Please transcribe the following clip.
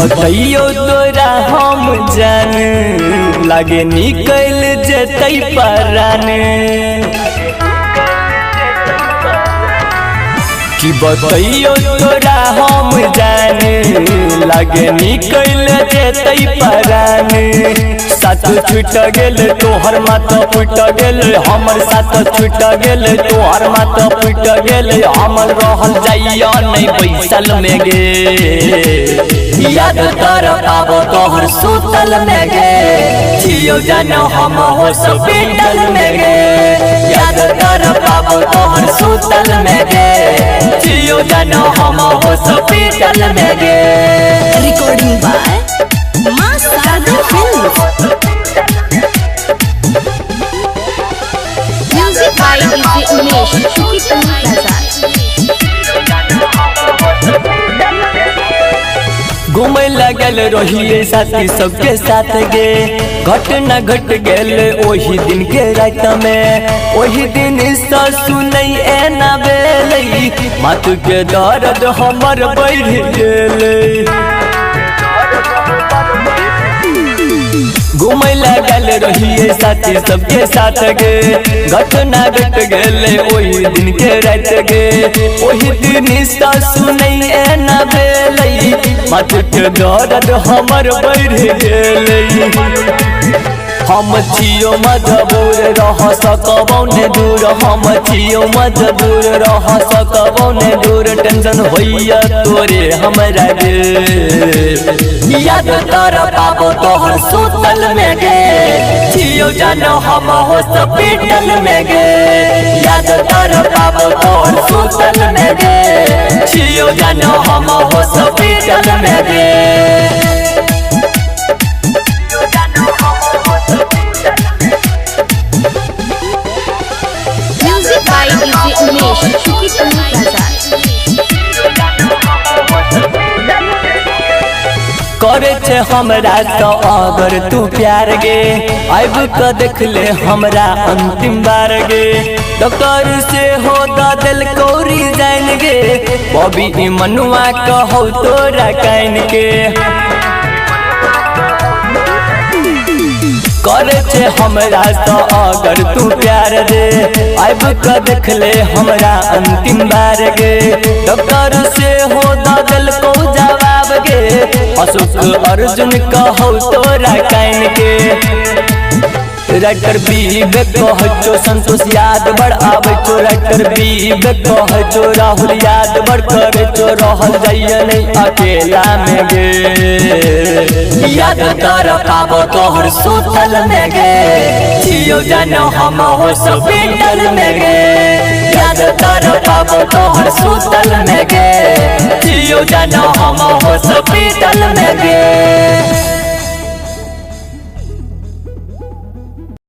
बतैयो तोरा हम जान लागे निकल जतै परान कि बतैयो तोरा हम जान लागे निकल जतै परान साथ छूट गेल तोहर माथा फूट गेल हमर साथ छूट गेल तोहर माथा फूट गेल हमर रहल जाइया नहीं बैसल में गे याद कर पाबो तोहर सुतल में गे जियो जानो हम हॉस्पिटल में गे याद कर पाबो तोहर सुतल में गे जियो जानो हम हॉस्पिटल में गे। Recording by Maa Sagar films music by DJ Umesh शुक्रिया घूमे लगल रहिए साथी सबके साथ गे घटना घट गेल ओही दिन के रात में ओही दिन सुनै एना बेलै माथ के दर्द हमर बढ़ गेल घूमे लगल रहिए साथी सबके साथ गे घटना घट गेल ओही दिन के रात गे ओही दिन सुनै एना बेलै माथ के दर्द हमर बढ़ गेल हम छियो मजबूर रह सकबौ ने दूर हम छियो मजबूर रह सकबौ ने दूर टेंशन होइया तोरे हमरा दिल याद कर पाबो तोहर सुतल में गे छियो जानो हम हॉस्पिटल में गे याद कर पाबो तोहर सुतल में गे छियो जानो हम हॉस्पिटल में गे। डीजे उमेश शुक्रिया करे छे हमरा तो अगर तू प्यार गे आइब के देख ले हमरा अंतिम बार गे डॉक्टर से हो दिल कोरी जान गे बॉबी मनुआ कहो तोरा कान के करे छे हमरा तो अगर तू प्यार दे आइब के देख ले हमरा अंतिम बार गे डॉक्टर से हो दिल को जवाब गे अशोक अर्जुन कहो तोरा कान के राइटर बीबे कहचो संतोष याद बड़ आवे चो राइटर बीबे कहचो राहुल याद बड़ करे चो रहल जाइए नहीं अकेला में गे याद कर पाबो तोहर सुतल में गे जियो जानो हम हॉस्पिटल में गे याद कर पाबो तोहर सुतल में गे जियो जानो हम हॉस्पिटल में गे।